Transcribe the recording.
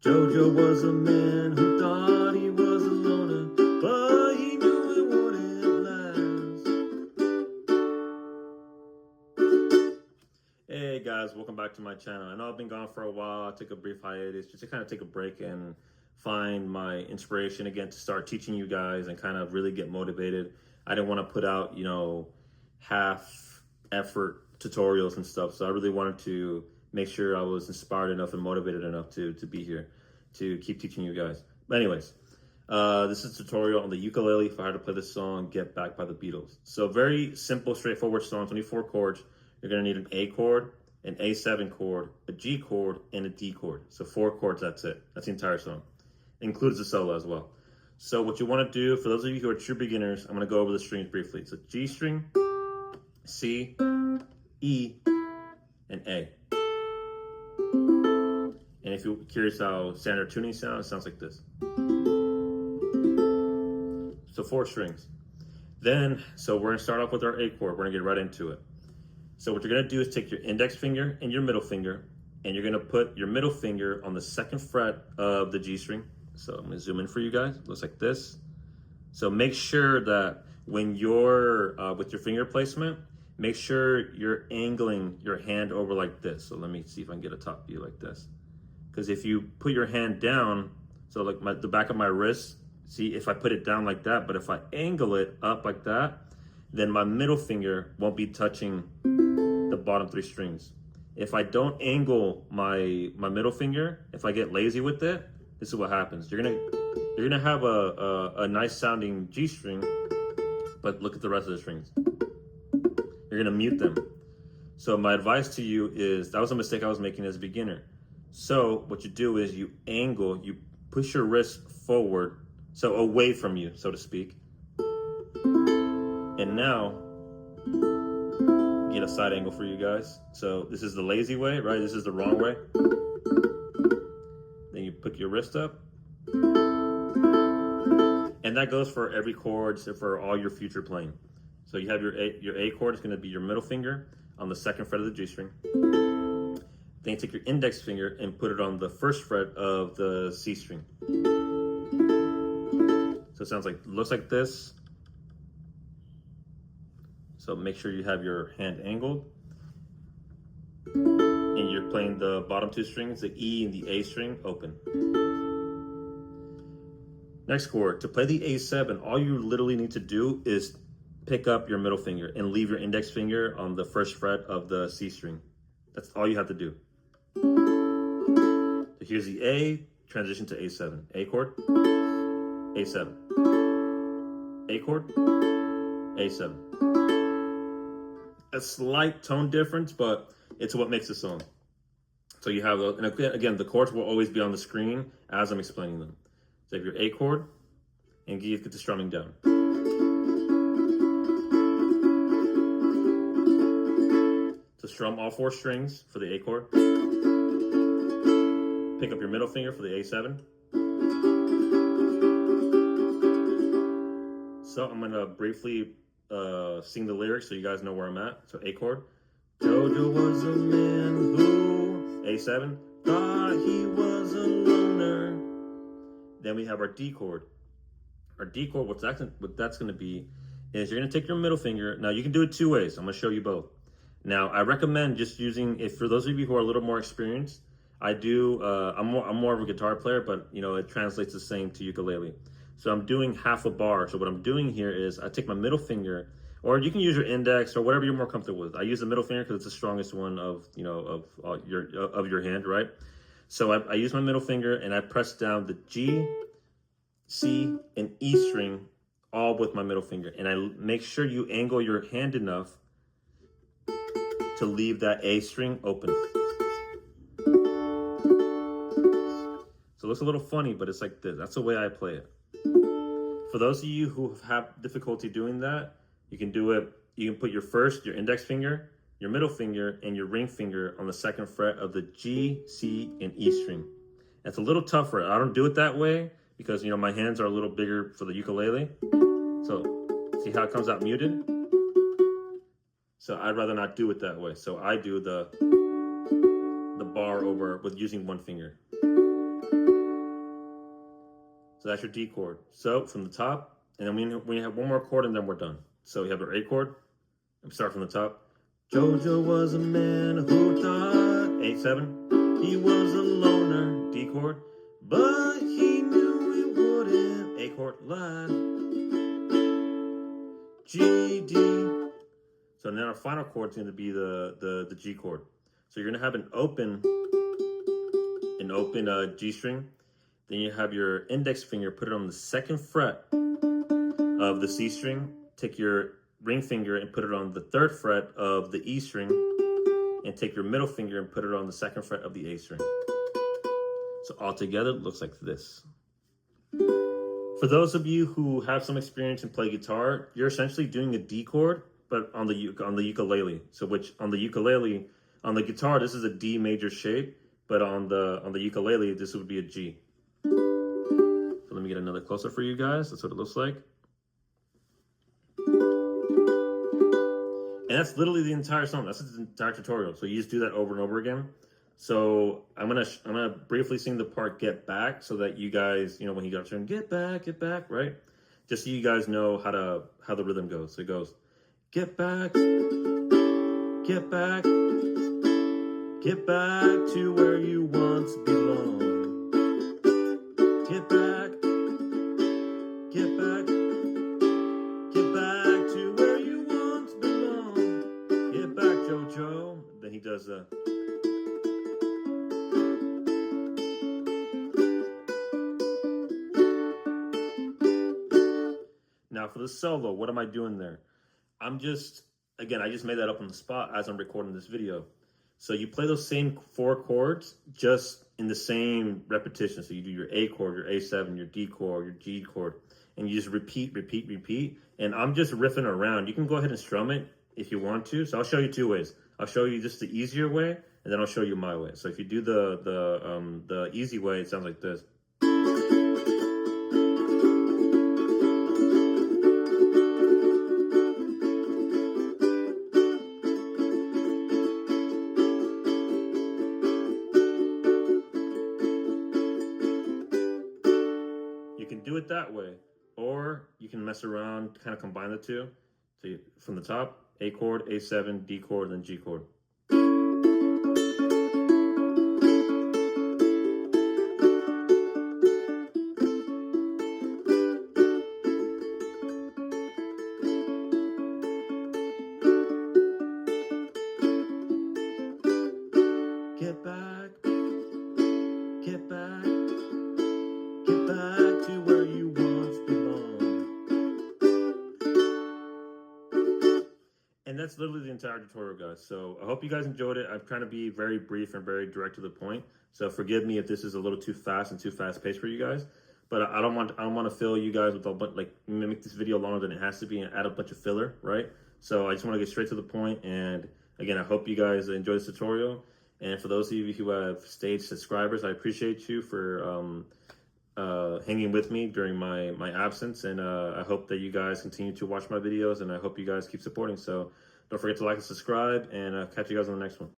Jojo was a man who thought he was a loner, but he knew it wouldn't last. Hey guys, welcome back to my channel. I know I've been gone for a while. I took a brief hiatus just to kind of take a break and find my inspiration again to start teaching you guys and kind of really get motivated. I didn't want to put out, half effort tutorials and stuff. So I really wanted to make sure I was inspired enough and motivated enough to be here to keep teaching you guys. But anyways, this is a tutorial on the ukulele for how to play the song Get Back by the Beatles. So very simple, straightforward song, 24 chords. You're gonna need an A chord, an A7 chord, a G chord, and a D chord. So 4 chords, that's it. That's the entire song. It includes the solo as well. So what you wanna do, for those of you who are true beginners, I'm gonna go over the strings briefly. So G string, C, E, and A. And if you're curious how standard tuning sounds, it sounds like this. So 4 strings. Then, so we're gonna start off with our A chord. We're gonna get right into it. So what you're gonna do is take your index finger and your middle finger, and you're gonna put your middle finger on the 2nd fret of the G string. So I'm gonna zoom in for you guys. It looks like this. So make sure that when you're with your finger placement, make sure you're angling your hand over like this. So let me see if I can get a top view like this. Because if you put your hand down, so like the back of my wrist, see if I put it down like that, but if I angle it up like that, then my middle finger won't be touching the bottom 3 strings. If I don't angle my middle finger, if I get lazy with it, this is what happens. You're gonna have a nice sounding G string, but look at the rest of the strings. You're gonna mute them. So my advice to you is, that was a mistake I was making as a beginner. So what you do is you angle, you push your wrist forward, so away from you, so to speak. And now, get a side angle for you guys. So this is the lazy way, right? This is the wrong way. Then you pick your wrist up. And that goes for every chord, so for all your future playing. So you have your A chord is gonna be your middle finger on the 2nd fret of the G string. Then you take your index finger and put it on the 1st fret of the C string. So it sounds like, looks like this. So make sure you have your hand angled. And you're playing the bottom 2 strings, the E and the A string, open. Next chord, to play the A7, all you literally need to do is pick up your middle finger and leave your index finger on the 1st fret of the C string. That's all you have to do. So here's the A, transition to A7. A chord, A7. A chord, A7. A slight tone difference, but it's what makes the song. So you have, and again, the chords will always be on the screen as I'm explaining them. So you have your A chord, and get the strumming down. So strum all 4 strings for the A chord. Pick up your middle finger for the A7. So I'm gonna briefly sing the lyrics so you guys know where I'm at. So A chord. Jojo was a man who, A7, thought he was a loner. Then we have our D chord. Our D chord, what that's gonna be is you're gonna take your middle finger. Now you can do it 2 ways. I'm gonna show you both. Now I recommend just using, if for those of you who are a little more experienced, I'm more of a guitar player, but it translates the same to ukulele. So I'm doing half a bar. So what I'm doing here is I take my middle finger, or you can use your index or whatever you're more comfortable with. I use the middle finger because it's the strongest one of your hand, right? So I use my middle finger and I press down the G, C, and E string all with my middle finger, and I make sure you angle your hand enough to leave that A string open. So it looks a little funny, but it's like this. That's the way I play it. For those of you who have difficulty doing that, you can do it. You can put your index finger, your middle finger, and your ring finger on the 2nd fret of the G, C, and E string. That's a little tougher. I don't do it that way because my hands are a little bigger for the ukulele. So see how it comes out muted? So I'd rather not do it that way. So I do the bar over with using one finger. So that's your D chord. So from the top, and then we have one more chord and then we're done. So we have our A chord. We start from the top. Jojo was a man who thought, A7. He was a loner, D chord. But he knew he wouldn't, A chord, lie. G, D. So now our final chord is going to be the G chord. So you're going to have an open G string. Then you have your index finger, put it on the second fret of the C string. Take your ring finger and put it on the third fret of the E string. And take your middle finger and put it on the second fret of the A string. So all together, it looks like this. For those of you who have some experience and play guitar, you're essentially doing a D chord, but on the ukulele. So which on the ukulele, on the guitar, this is a D major shape, but on the ukulele, this would be a G. So let me get another closer for you guys. That's what it looks like. And that's literally the entire song. That's the entire tutorial. So you just do that over and over again. So I'm gonna briefly sing the part "Get Back" so that you guys, you know, when he got turn, get back, right? Just so you guys know how the rhythm goes. So it goes, get back, get back, get back to where you once belonged. Get back, get back, get back to where you once belonged. Get back, Jojo. Then he does the. Now for the solo, what am I doing there? I just made that up on the spot as I'm recording this video. So you play those same 4 chords just in the same repetition. So you do your A chord, your A7, your D chord, your G chord, and you just repeat. And I'm just riffing around. You can go ahead and strum it if you want to. So I'll show you 2 ways. I'll show you just the easier way, and then I'll show you my way. So if you do the easy way, it sounds like this. You can do it that way, or you can mess around, kind of combine the two. So you, from the top, A chord, A7, D chord, then G chord. Get back, get back, get back to where you once belonged. And that's literally the entire tutorial, guys. So I hope you guys enjoyed it. I'm trying to be very brief and very direct to the point. So forgive me if this is a little too fast and too fast paced for you guys. But I don't want to fill you guys with a bunch, like make this video longer than it has to be and add a bunch of filler, right? So I just want to get straight to the point. And again, I hope you guys enjoy this tutorial. And for those of you who have stayed subscribers, I appreciate you for hanging with me during my absence. And I hope that you guys continue to watch my videos, and I hope you guys keep supporting. So don't forget to like and subscribe, and catch you guys on the next one.